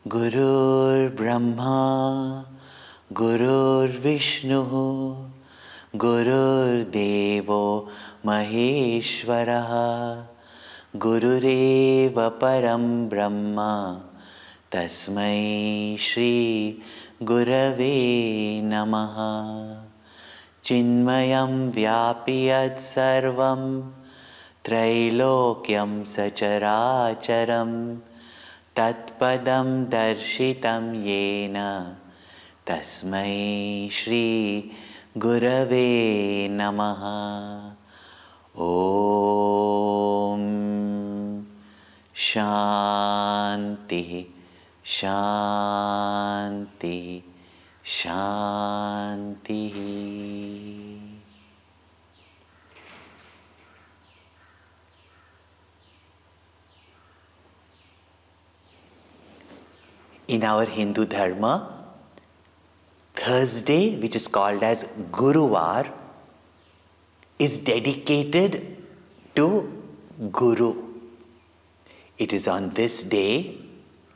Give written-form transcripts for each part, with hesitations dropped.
Gurur Brahma, Gurur Vishnu, Gurur Devo Maheshwaraha, Gurureva Param Brahma, Tasmai Shri Gurave Namaha. Chinmayam Vyapiyat Sarvam Trailokyam Sacharacharam Tatpadam Darshitam Yena Tasmai Shri Gurave Namaha. Om Shanti Shanti Shanti. In our Hindu Dharma, Thursday, which is called as Guruvar, is dedicated to Guru. It is on this day,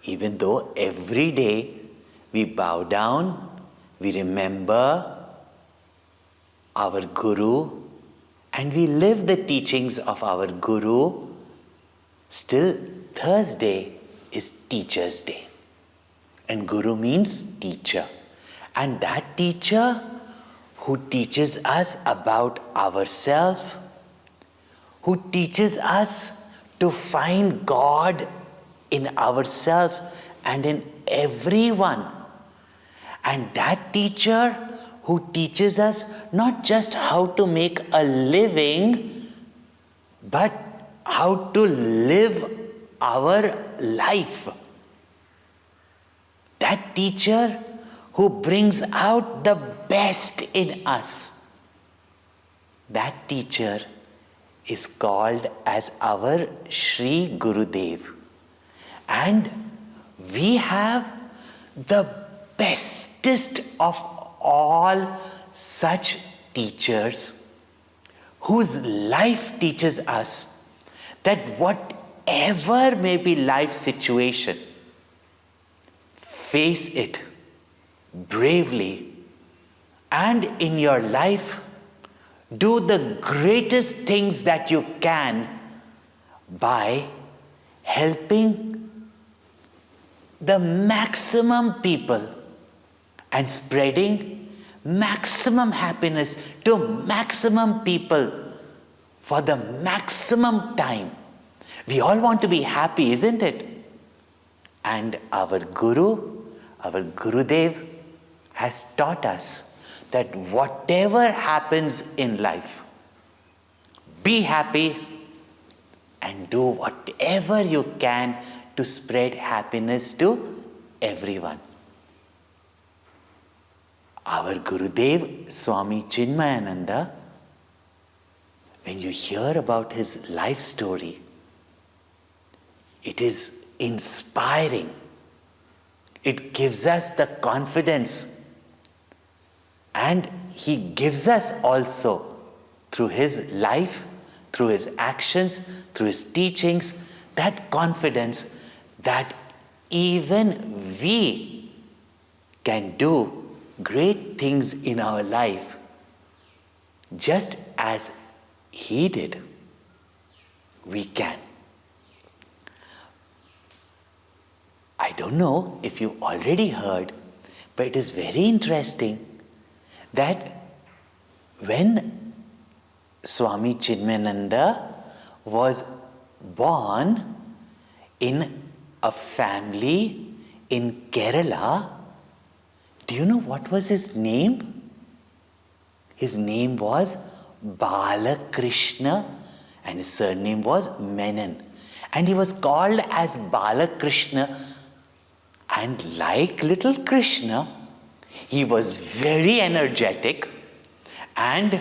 even though every day we bow down, we remember our Guru, and we live the teachings of our Guru, still Thursday is Teacher's Day. And Guru means teacher. And that teacher who teaches us about ourselves, who teaches us to find God in ourselves and in everyone. And that teacher who teaches us not just how to make a living, but how to live our life. That teacher who brings out the best in us. That teacher is called as our Sri Gurudev. And we have the bestest of all such teachers whose life teaches us that whatever may be life situation, face it bravely, and in your life do the greatest things that you can by helping the maximum people and spreading maximum happiness to maximum people for the maximum time. We all want to be happy, isn't it? And our Guru, our Gurudev, has taught us that whatever happens in life, be happy and do whatever you can to spread happiness to everyone. Our Gurudev, Swami Chinmayananda, when you hear about his life story, it is inspiring. It gives us the confidence, and he gives us also through his life, through his actions, through his teachings, that confidence that even we can do great things in our life just as he did. We can. I don't know if you already heard, but it is very interesting that when Swami Chinmayananda was born in a family in Kerala, do you know what was his name? His name was Balakrishna, and his surname was Menon. And he was called as Balakrishna. And like little Krishna, he was very energetic and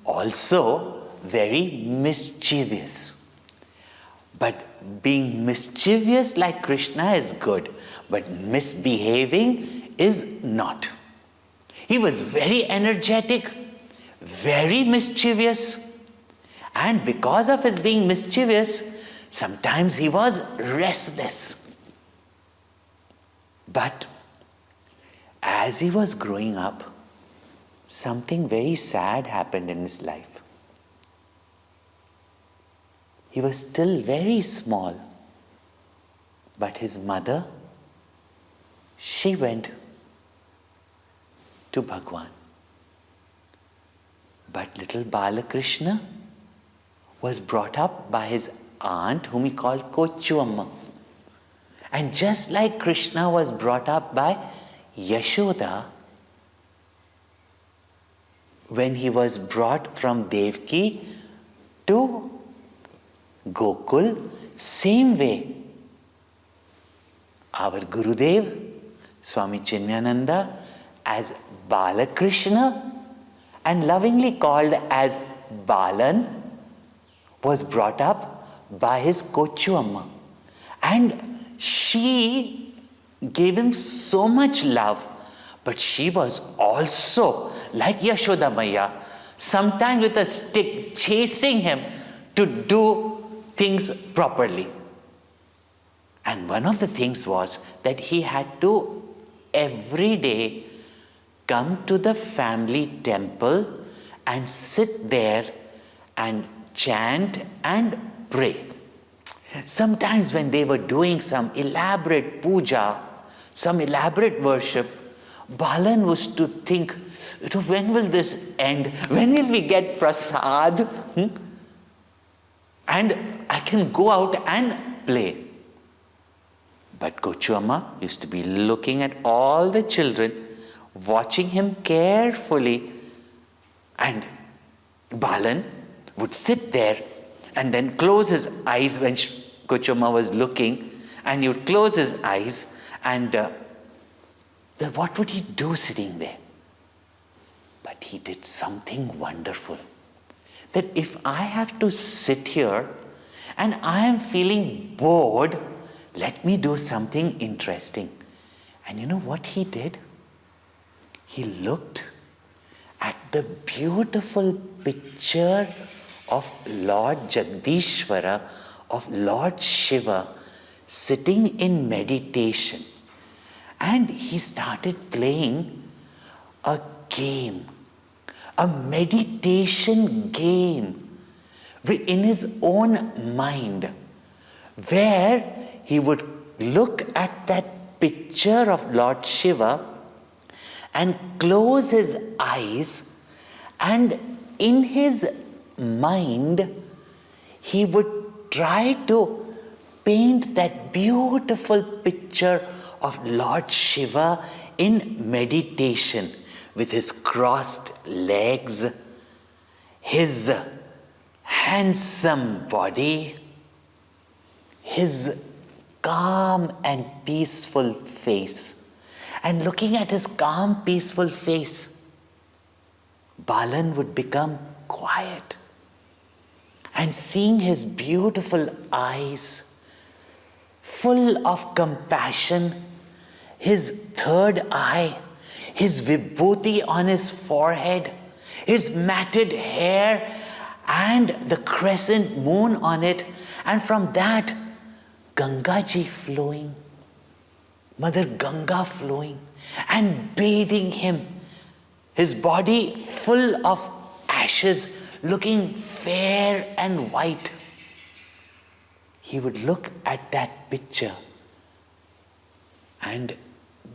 also very mischievous. But being mischievous like Krishna is good, but misbehaving is not. He was very energetic, very mischievous, and because of his being mischievous, sometimes he was restless. But as he was growing up, something very sad happened in his life. He was still very small, but his mother, she went to Bhagwan. But little Balakrishna was brought up by his aunt, whom he called Kochuamma. And just like Krishna was brought up by Yashoda, when he was brought from Devki to Gokul, same way, our Gurudev, Swami Chinmayananda, as Balakrishna and lovingly called as Balan, was brought up by his Kochuamma. And she gave him so much love, but she was also like Yashoda Maya, sometimes with a stick chasing him to do things properly. And one of the things was that he had to every day come to the family temple and sit there and chant and pray. Sometimes when they were doing some elaborate puja, some elaborate worship, Balan was to think, when will this end? When will we get prasad? And I can go out and play. But Kochuamma used to be looking at all the children, watching him carefully. And Balan would sit there and then close his eyes when Kochuamma was looking, and he would close his eyes, and then what would he do sitting there? But he did something wonderful. That if I have to sit here and I am feeling bored, let me do something interesting. And you know what he did? He looked at the beautiful picture of Lord Jagdishvara, of Lord Shiva, sitting in meditation. And he started playing a game, a meditation game in his own mind, where he would look at that picture of Lord Shiva and close his eyes, and in his mind he would try to paint that beautiful picture of Lord Shiva in meditation, with his crossed legs, his handsome body, his calm and peaceful face. And looking at his calm, peaceful face, Balan would become quiet. And seeing his beautiful eyes, full of compassion, his third eye, his vibhuti on his forehead, his matted hair, and the crescent moon on it, and from that, Gangaji flowing, Mother Ganga flowing and bathing him, his body full of ashes, looking fair and white. He would look at that picture, and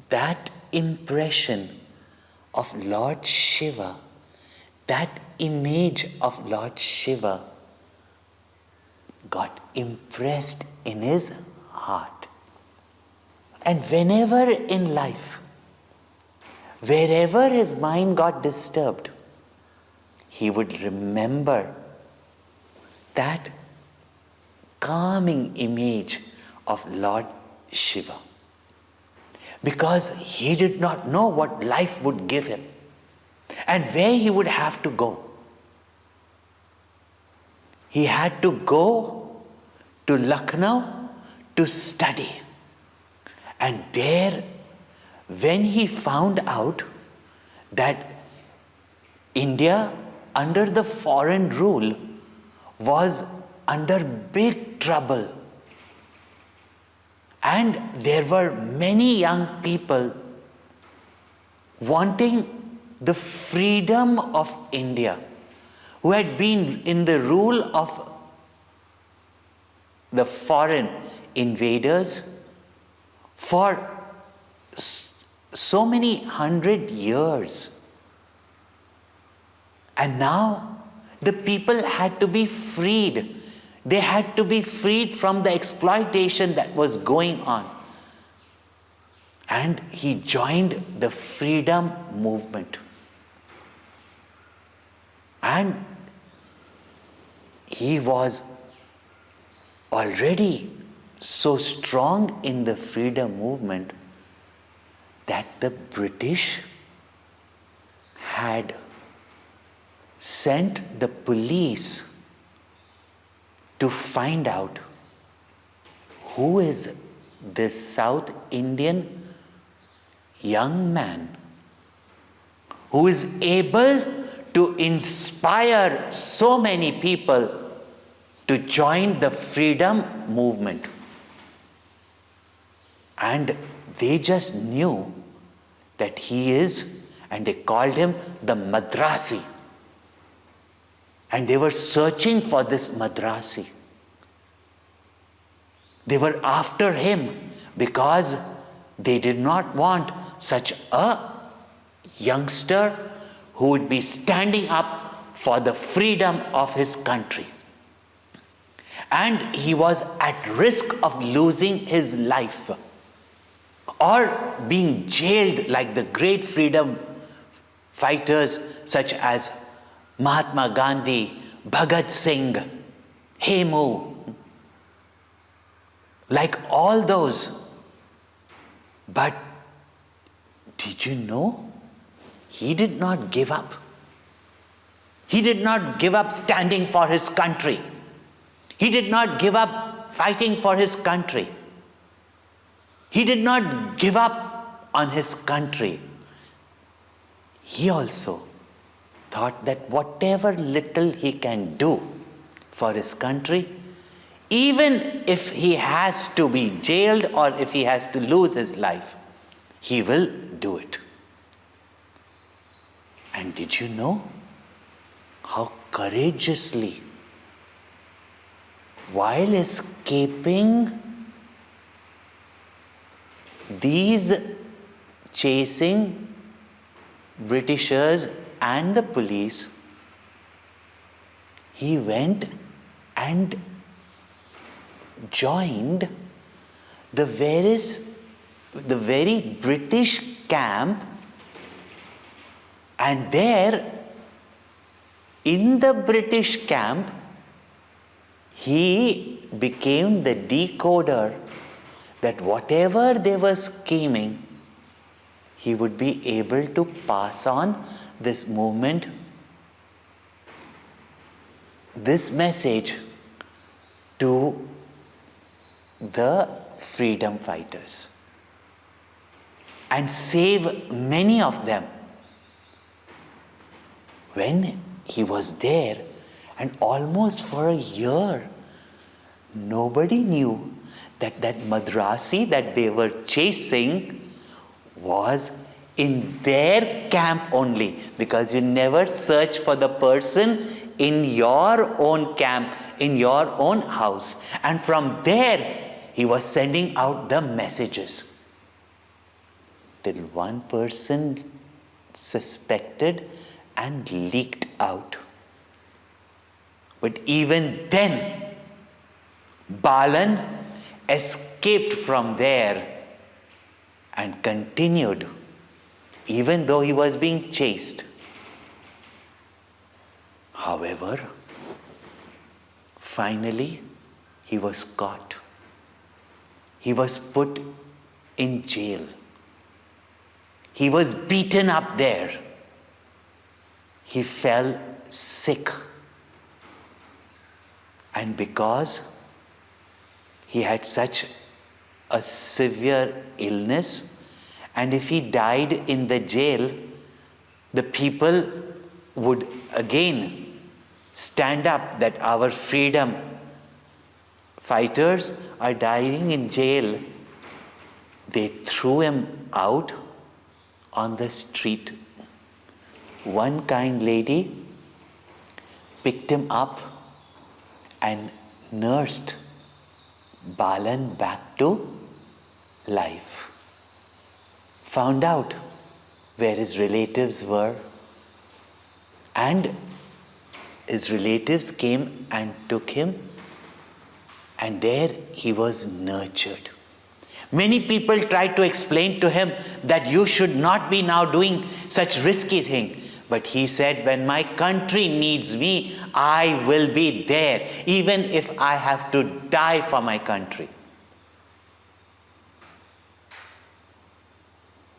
that impression of Lord Shiva, that image of Lord Shiva got impressed in his heart. And whenever in life, wherever his mind got disturbed, he would remember that calming image of Lord Shiva. Because he did not know what life would give him and where he would have to go. He had to go to Lucknow to study. And there, when he found out that India under the foreign rule was under big trouble, And there were many young people wanting the freedom of India, who had been in the rule of the foreign invaders for so many 100 years. And now the people had to be freed. They had to be freed from the exploitation that was going on. And he joined the freedom movement. And he was already so strong in the freedom movement that the British had sent the police to find out who is this South Indian young man who is able to inspire so many people to join the freedom movement. And they just knew that he is, and they called him the Madrasi. And they were searching for this Madrasi. They were after him because they did not want such a youngster who would be standing up for the freedom of his country. And he was at risk of losing his life or being jailed like the great freedom fighters such as Mahatma Gandhi, Bhagat Singh, Hemu, like all those. But did you know? He did not give up. He did not give up standing for his country. He did not give up fighting for his country. He did not give up on his country. He also thought that whatever little he can do for his country, even if he has to be jailed or if he has to lose his life, he will do it. And did you know how courageously, while escaping these chasing Britishers and the police, he went and joined the very British camp, and there in the British camp he became the decoder that whatever they were scheming, he would be able to pass on this movement, this message to the freedom fighters and save many of them. When he was there, and almost for a year, nobody knew that that Madrasi that they were chasing was in their camp only, because you never search for the person in your own camp, in your own house. And from there, he was sending out the messages. Till one person suspected and leaked out. But even then, Balan escaped from there and continued, even though he was being chased. However, finally, he was caught. He was put in jail. He was beaten up there. He fell sick. And because he had such a severe illness, and if he died in the jail, the people would again stand up that our freedom fighters are dying in jail, They threw him out on the street. One kind lady picked him up and nursed Balan back to life. Found out where his relatives were, and his relatives came and took him, and there he was nurtured. Many people tried to explain to him that you should not be now doing such risky thing. But he said, when my country needs me, I will be there, even if I have to die for my country.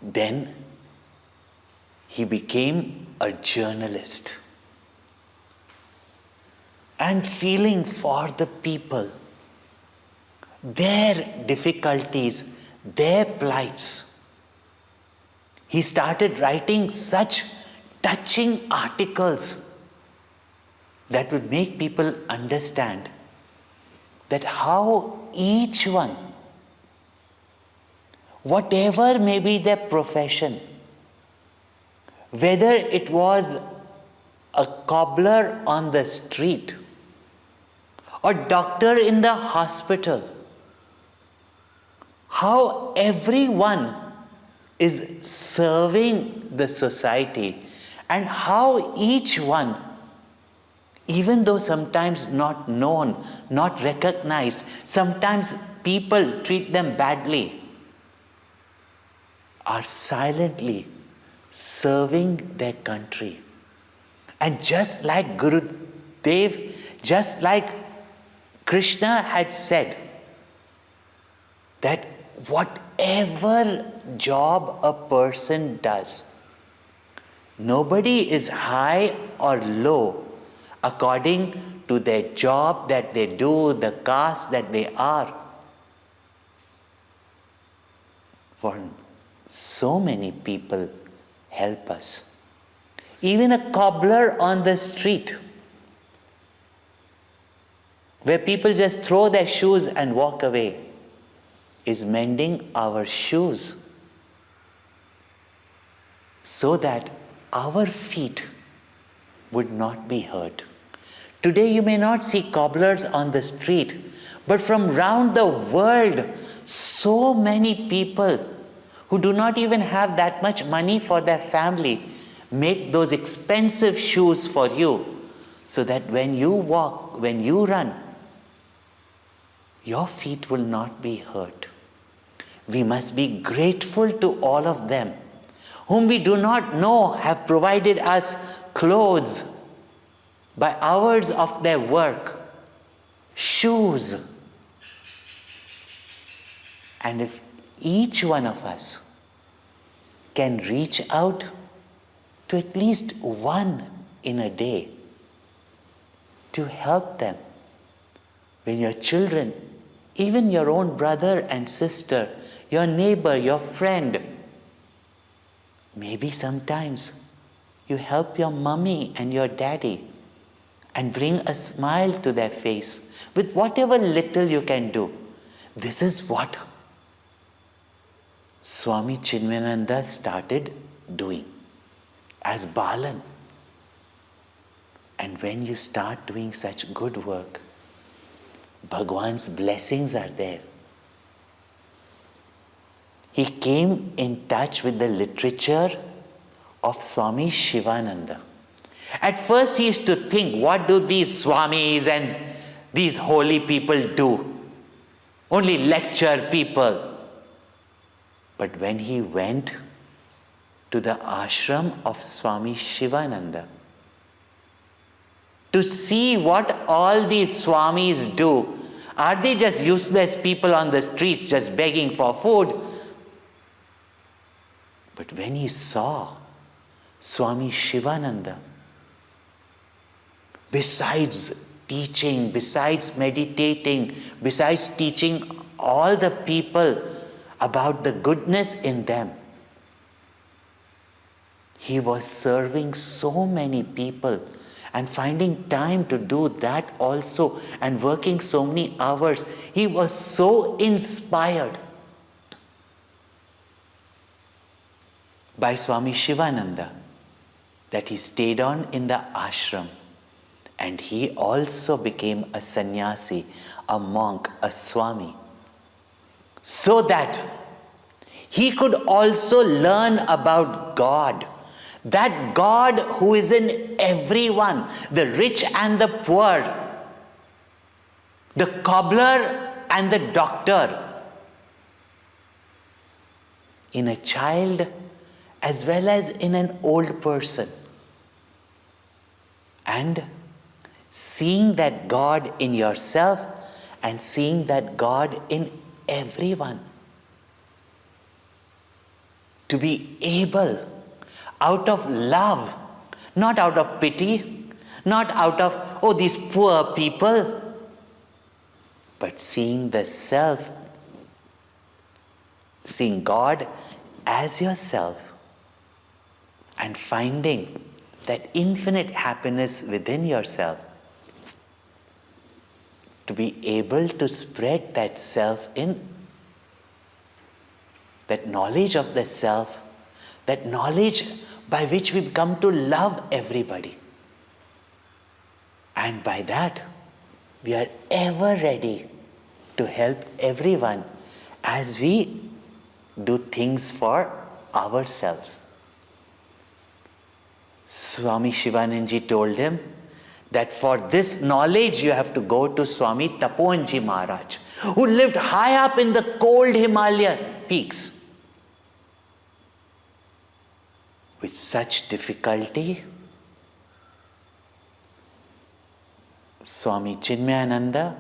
Then he became a journalist, and feeling for the people, their difficulties, their plights, he started writing such touching articles that would make people understand that how each one, whatever may be their profession, whether it was a cobbler on the street or doctor in the hospital, how everyone is serving the society, and how each one, even though sometimes not known, not recognized, sometimes people treat them badly, are silently serving their country. And just like Gurudev, just like Krishna had said, that whatever job a person does, nobody is high or low according to their job that they do, the caste that they are. For so many people help us. Even a cobbler on the street, where people just throw their shoes and walk away, is mending our shoes so that our feet would not be hurt. Today you may not see cobblers on the street, but from round the world, so many people who do not even have that much money for their family make those expensive shoes for you, so that when you walk, when you run, your feet will not be hurt. We must be grateful to all of them, whom we do not know have provided us clothes by hours of their work, shoes. And if each one of us can reach out to at least one in a day to help them, when your children, even your own brother and sister, your neighbor, your friend, maybe sometimes you help your mommy and your daddy and bring a smile to their face with whatever little you can do. This is what Swami Chinmayananda started doing as Balan. And when you start doing such good work, Bhagwan's blessings are there. He came in touch with the literature of Swami Shivananda. At first he used to think, what do these Swamis and these holy people do? Only lecture people. But when he went to the ashram of Swami Shivananda to see what all these Swamis do, are they just useless people on the streets just begging for food? But when he saw Swami Shivananda, besides teaching, besides meditating, besides teaching all the people about the goodness in them, he was serving so many people and finding time to do that also and working so many hours. He was so inspired. by Swami Shivananda that he stayed on in the ashram, and he also became a sannyasi, a monk, a swami, so that he could also learn about God, that God who is in everyone, the rich and the poor, the cobbler and the doctor, in a child as well as in an old person. And seeing that God in yourself and seeing that God in everyone. To be able, out of love, not out of pity, not out of, oh, these poor people, but seeing the self, seeing God as yourself, and finding that infinite happiness within yourself, to be able to spread that self in, that knowledge of the self, that knowledge by which we come to love everybody. And by that, we are ever ready to help everyone as we do things for ourselves. Swami Shivanandaji told him that for this knowledge you have to go to Swami Tapobanji Maharaj, who lived high up in the cold Himalayan peaks. With such difficulty, Swami Chinmayananda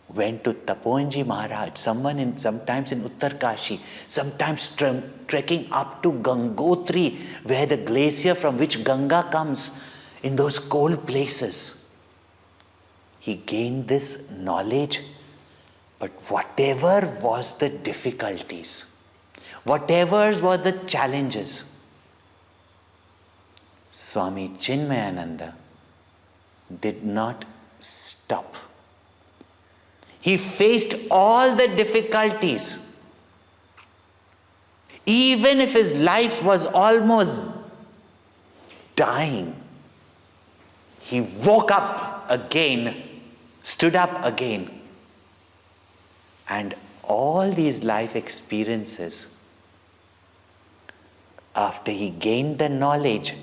went to Tapobanji Maharaj, sometimes in Uttarkashi, sometimes trekking up to Gangotri, where the glacier from which Ganga comes, in those cold places. He gained this knowledge, but whatever was the difficulties, whatever were the challenges, Swami Chinmayananda did not stop. He faced all the difficulties. Even if his life was almost dying, he woke up again, stood up again. And all these life experiences, after he gained the knowledge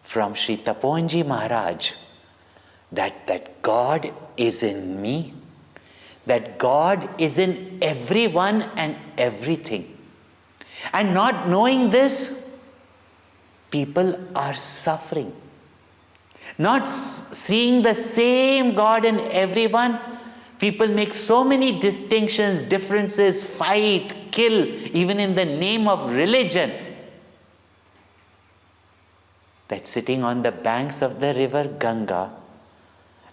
from Sri Tapobanji Maharaj, that God is in me, that God is in everyone and everything. And not knowing this, people are suffering. Not seeing the same God in everyone, people make so many distinctions, differences, fight, kill, even in the name of religion, that sitting on the banks of the river Ganga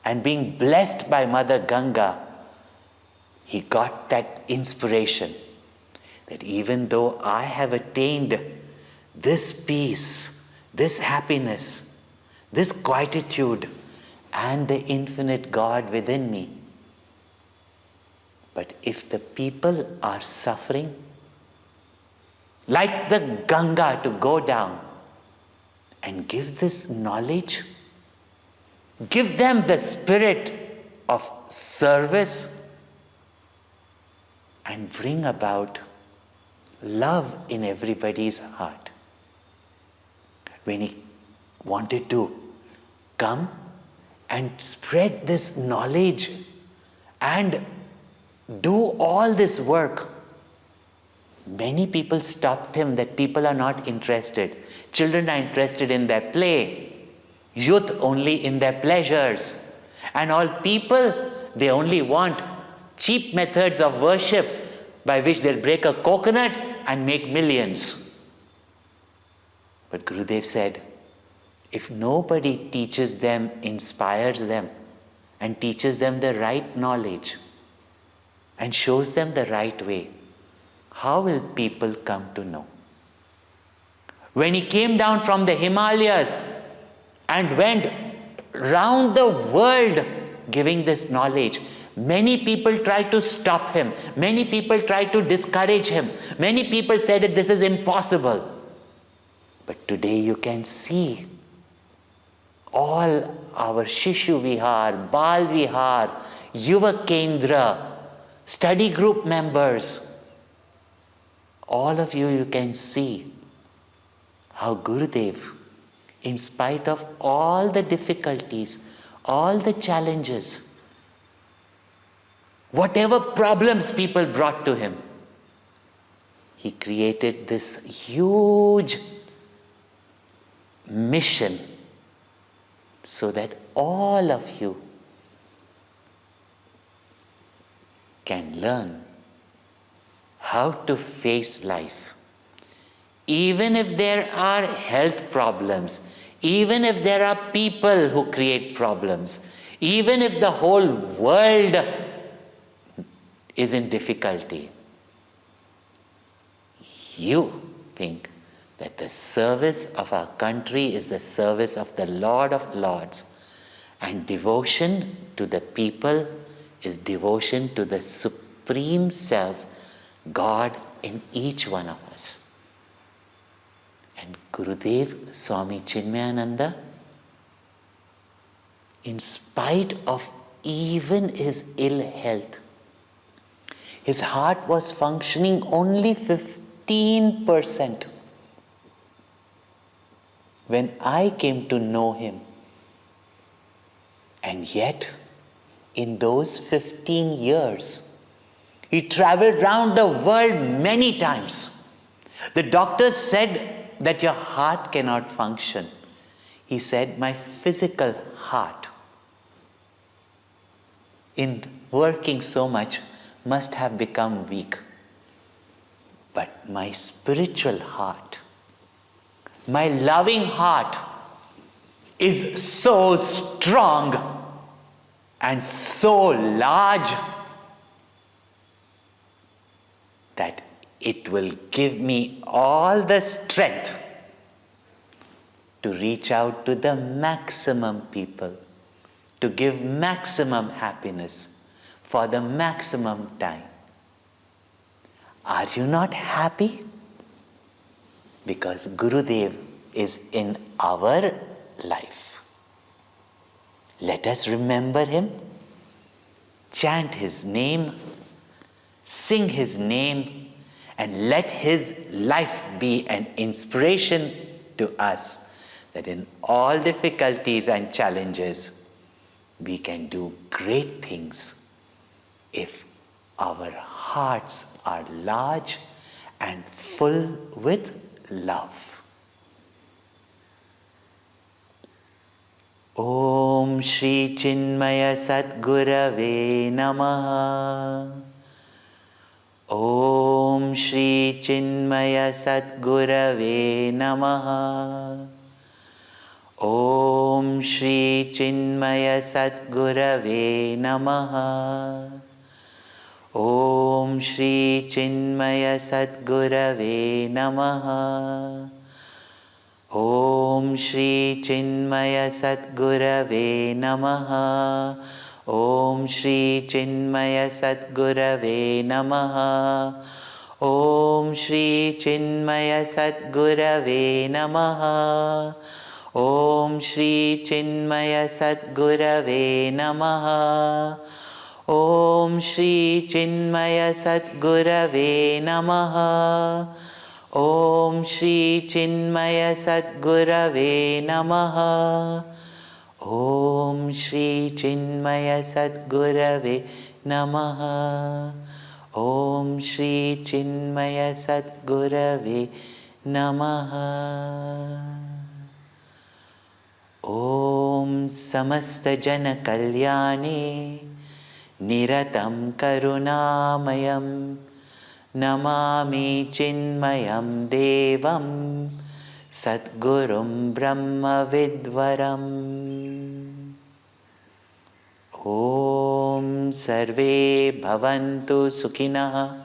and being blessed by Mother Ganga, he got that inspiration that even though I have attained this peace, this happiness, this quietude, and the infinite God within me, but if the people are suffering, like the Ganga, to go down and give this knowledge, give them the spirit of service, and bring about love in everybody's heart. When he wanted to come and spread this knowledge and do all this work, many people stopped him, that people are not interested. Children are interested in their play, youth only in their pleasures, and all people, they only want cheap methods of worship by which they'll break a coconut and make millions. But Gurudev said, if nobody teaches them, inspires them, and teaches them the right knowledge, and shows them the right way, how will people come to know? When he came down from the Himalayas and went round the world giving this knowledge, many people tried to stop him. Many people tried to discourage him. Many people said that this is impossible. But today you can see all our Shishu Vihar, Bal Vihar, Yuva Kendra, study group members, all of you can see how Gurudev, in spite of all the difficulties, all the challenges, whatever problems people brought to him, he created this huge mission so that all of you can learn how to face life. Even if there are health problems, even if there are people who create problems, even if the whole world is in difficulty, you think that the service of our country is the service of the Lord of Lords, and devotion to the people is devotion to the Supreme Self, God in each one of us. And Gurudev Swami Chinmayananda, in spite of even his ill health, his heart was functioning only 15%. When I came to know him, and yet in those 15 years, he traveled round the world many times. The doctors said that your heart cannot function. He said, my physical heart, in working so much, must have become weak. But my spiritual heart, my loving heart is so strong and so large that it will give me all the strength to reach out to the maximum people, to give maximum happiness for the maximum time. Are you not happy? Because Gurudev is in our life. Let us remember him, chant his name, sing his name, and let his life be an inspiration to us that in all difficulties and challenges, we can do great things if our hearts are large and full with love. Om Shri Chinmaya Sadgurave Namaha. Om Shri Chinmaya Sadgurave Namaha. Om Shri Chinmaya Sadgurave Namaha. Om Shri Chinmaya Sadgurave Namaha. Om Shri Chinmaya Sadgurave Namaha. Om Shri Chinmaya Sadgurave Namaha. Om Shri Chinmaya Sadgurave Namaha. Om Shri Chinmaya Sadgurave Namaha. Om Shri Chinmaya Sadgurave Namaha. Om Shri Chinmaya Sadgurave Namaha. Om Shri Chinmaya Sadgurave Namaha. Om Shri Chinmaya Sadgurave Namaha. Om Samasta Jana Kalyane Niratam Karunamayam Namami Chinmayam Devam Satgurum Brahma Vidvaram. Om Sarve Bhavantu Sukhinah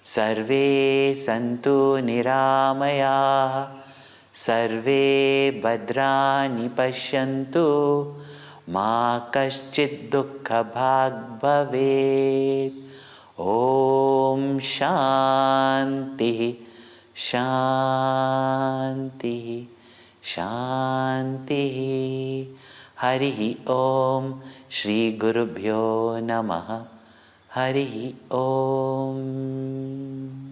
Sarve Santu Niramaya Sarve Bhadrani Pashyantu Ma Kaschid Dukkha Bhag Bhavet. Om Shanti Shanti. शान्तिः। हरिः ॐ श्रीगुरुभ्यो नमः। हरिः ॐ।